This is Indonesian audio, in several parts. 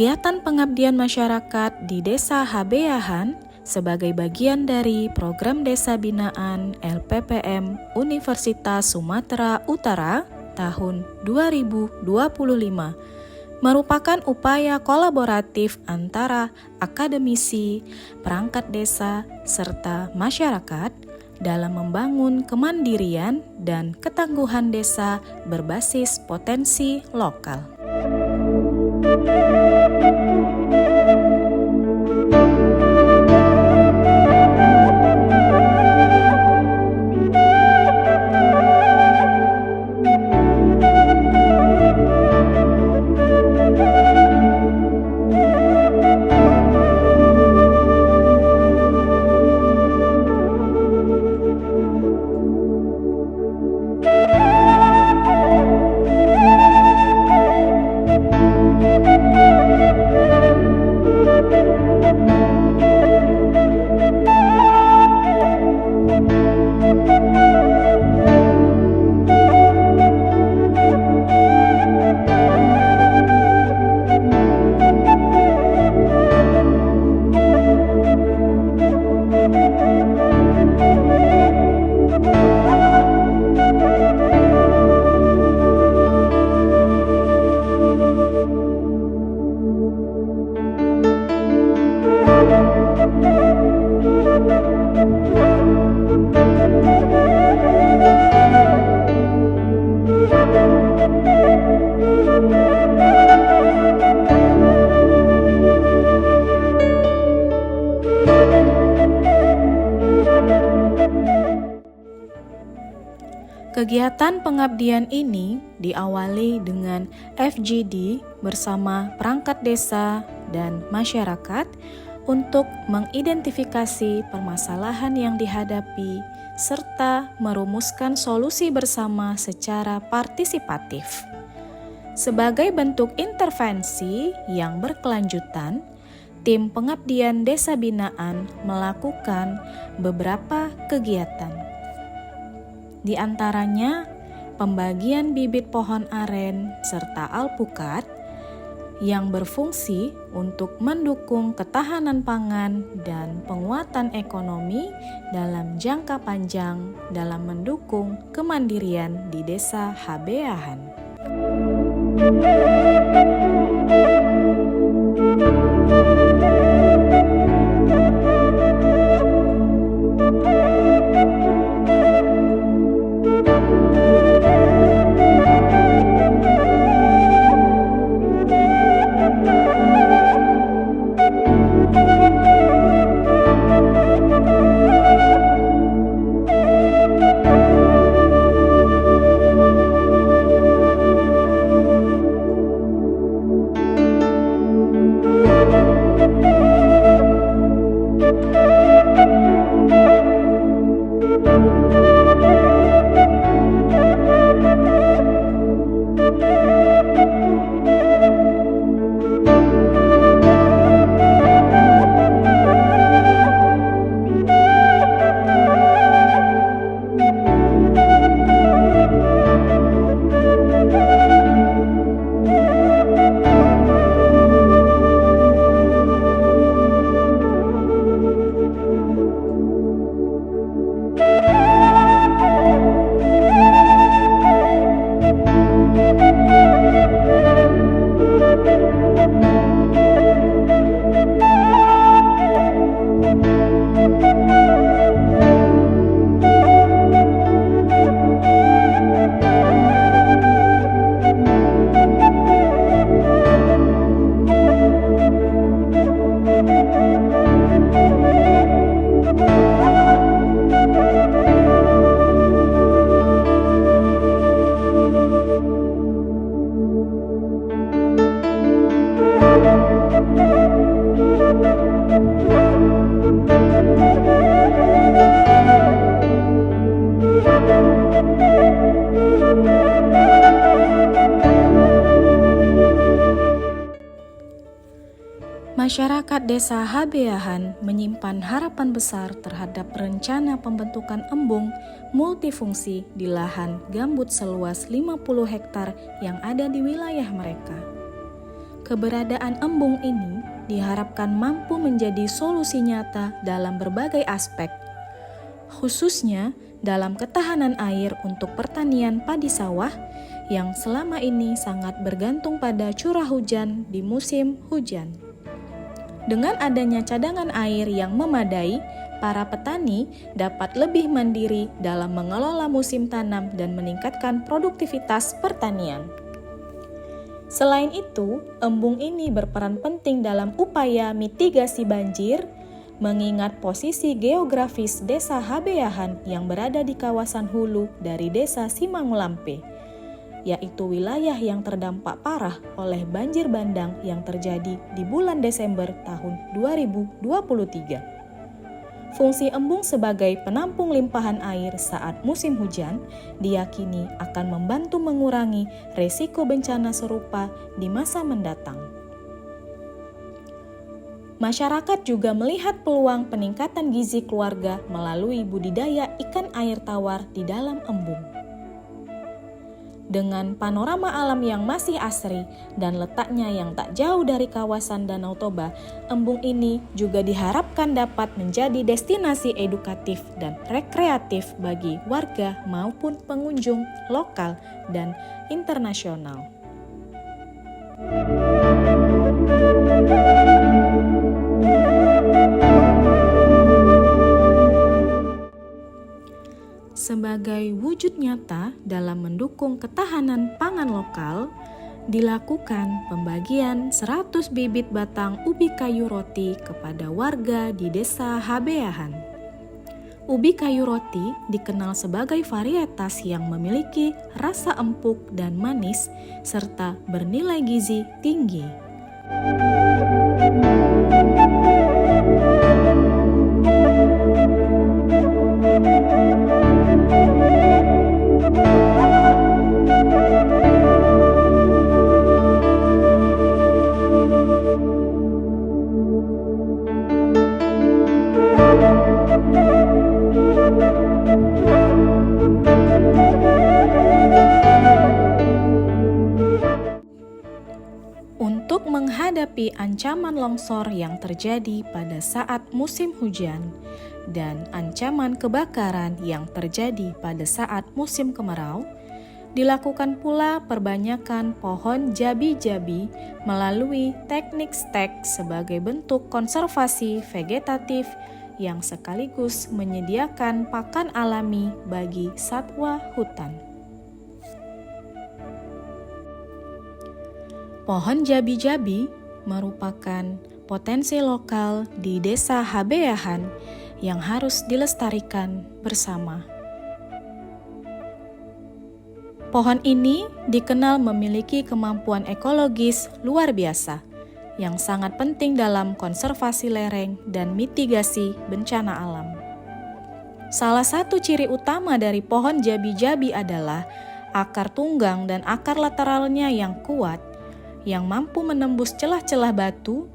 Kegiatan pengabdian masyarakat di Desa Habeahan sebagai bagian dari program Desa Binaan LPPM Universitas Sumatera Utara tahun 2025 merupakan upaya kolaboratif antara akademisi, perangkat desa, serta masyarakat dalam membangun kemandirian dan ketangguhan desa berbasis potensi lokal. Kegiatan pengabdian ini diawali dengan FGD bersama perangkat desa dan masyarakat untuk mengidentifikasi permasalahan yang dihadapi serta merumuskan solusi bersama secara partisipatif. Sebagai bentuk intervensi yang berkelanjutan, tim pengabdian Desa Binaan melakukan beberapa kegiatan. Di antaranya, pembagian bibit pohon aren serta alpukat yang berfungsi untuk mendukung ketahanan pangan dan penguatan ekonomi dalam jangka panjang dalam mendukung kemandirian di Desa Habeahan. Masyarakat Desa Habeahan menyimpan harapan besar terhadap rencana pembentukan embung multifungsi di lahan gambut seluas 50 hektar yang ada di wilayah mereka. Keberadaan embung ini diharapkan mampu menjadi solusi nyata dalam berbagai aspek, khususnya dalam ketahanan air untuk pertanian padi sawah yang selama ini sangat bergantung pada curah hujan di musim hujan. Dengan adanya cadangan air yang memadai, para petani dapat lebih mandiri dalam mengelola musim tanam dan meningkatkan produktivitas pertanian. Selain itu, embung ini berperan penting dalam upaya mitigasi banjir, mengingat posisi geografis Desa Habeahan yang berada di kawasan hulu dari Desa Simangulampe, yaitu wilayah yang terdampak parah oleh banjir bandang yang terjadi di bulan Desember tahun 2023. Fungsi embung sebagai penampung limpahan air saat musim hujan diyakini akan membantu mengurangi resiko bencana serupa di masa mendatang. Masyarakat juga melihat peluang peningkatan gizi keluarga melalui budidaya ikan air tawar di dalam embung. Dengan panorama alam yang masih asri dan letaknya yang tak jauh dari kawasan Danau Toba, embung ini juga diharapkan dapat menjadi destinasi edukatif dan rekreatif bagi warga maupun pengunjung lokal dan internasional. Sebagai wujud nyata dalam mendukung ketahanan pangan lokal, dilakukan pembagian 100 bibit batang ubi kayu roti kepada warga di Desa Habeahan. Ubi kayu roti dikenal sebagai varietas yang memiliki rasa empuk dan manis serta bernilai gizi tinggi. Untuk menghadapi ancaman longsor yang terjadi pada saat musim hujan dan ancaman kebakaran yang terjadi pada saat musim kemarau, dilakukan pula perbanyakan pohon jabi-jabi melalui teknik stek sebagai bentuk konservasi vegetatif yang sekaligus menyediakan pakan alami bagi satwa hutan. Pohon jabi-jabi merupakan potensi lokal di Desa Habeahan yang harus dilestarikan bersama. Pohon ini dikenal memiliki kemampuan ekologis luar biasa yang sangat penting dalam konservasi lereng dan mitigasi bencana alam. Salah satu ciri utama dari pohon jabi-jabi adalah akar tunggang dan akar lateralnya yang kuat, yang mampu menembus celah-celah batu,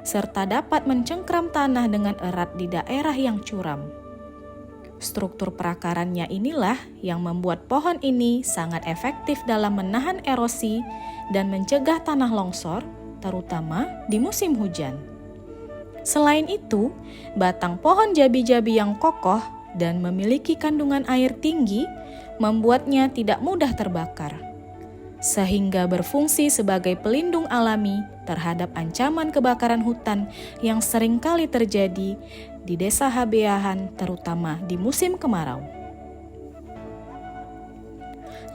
serta dapat mencengkram tanah dengan erat di daerah yang curam. Struktur perakarannya inilah yang membuat pohon ini sangat efektif dalam menahan erosi dan mencegah tanah longsor, terutama di musim hujan. Selain itu, batang pohon jabi-jabi yang kokoh dan memiliki kandungan air tinggi membuatnya tidak mudah terbakar, sehingga berfungsi sebagai pelindung alami terhadap ancaman kebakaran hutan yang seringkali terjadi di Desa Habeahan, terutama di musim kemarau.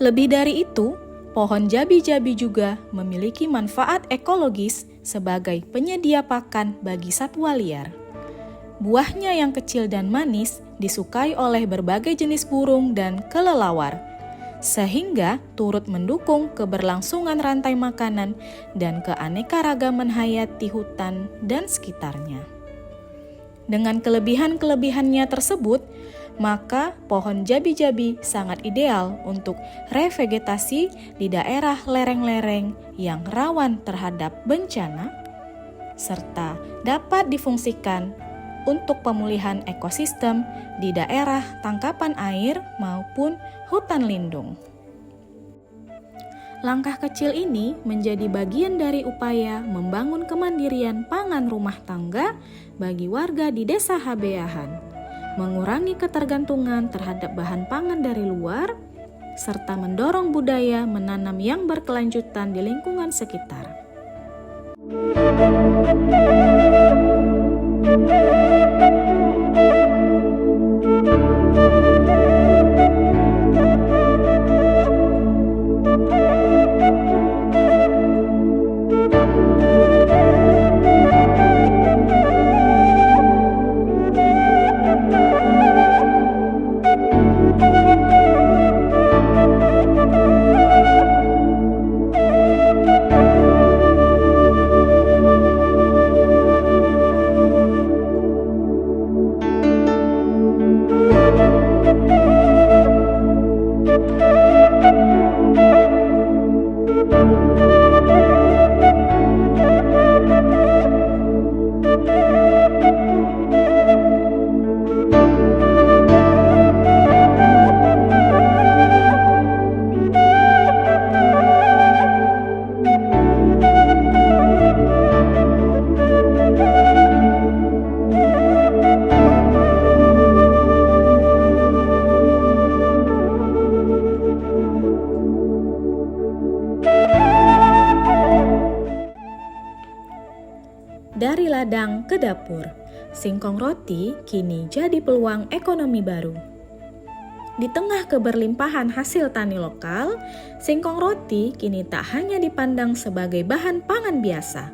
Lebih dari itu, pohon jabi-jabi juga memiliki manfaat ekologis sebagai penyedia pakan bagi satwa liar. Buahnya yang kecil dan manis disukai oleh berbagai jenis burung dan kelelawar, sehingga turut mendukung keberlangsungan rantai makanan dan keanekaragaman hayati hutan dan sekitarnya. Dengan kelebihan-kelebihannya tersebut, maka pohon jabi-jabi sangat ideal untuk revegetasi di daerah lereng-lereng yang rawan terhadap bencana, serta dapat difungsikan untuk pemulihan ekosistem di daerah tangkapan air maupun hutan lindung. Langkah kecil ini menjadi bagian dari upaya membangun kemandirian pangan rumah tangga bagi warga di Desa Habeahan, mengurangi ketergantungan terhadap bahan pangan dari luar, serta mendorong budaya menanam yang berkelanjutan di lingkungan sekitar. Dari ladang ke dapur, singkong roti kini jadi peluang ekonomi baru. Di tengah keberlimpahan hasil tani lokal, singkong roti kini tak hanya dipandang sebagai bahan pangan biasa.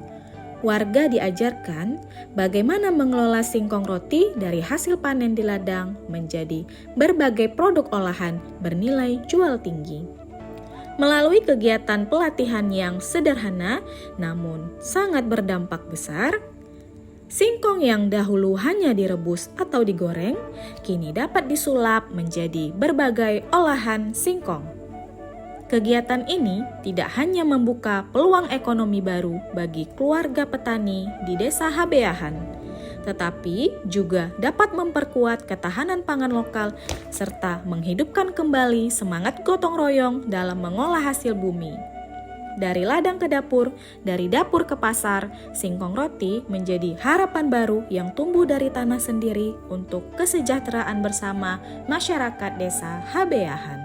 Warga diajarkan bagaimana mengelola singkong roti dari hasil panen di ladang menjadi berbagai produk olahan bernilai jual tinggi. Melalui kegiatan pelatihan yang sederhana namun sangat berdampak besar, singkong yang dahulu hanya direbus atau digoreng, kini dapat disulap menjadi berbagai olahan singkong. Kegiatan ini tidak hanya membuka peluang ekonomi baru bagi keluarga petani di Desa Habeahan, tetapi juga dapat memperkuat ketahanan pangan lokal serta menghidupkan kembali semangat gotong royong dalam mengolah hasil bumi. Dari ladang ke dapur, dari dapur ke pasar, singkong roti menjadi harapan baru yang tumbuh dari tanah sendiri untuk kesejahteraan bersama masyarakat Desa Habeahan.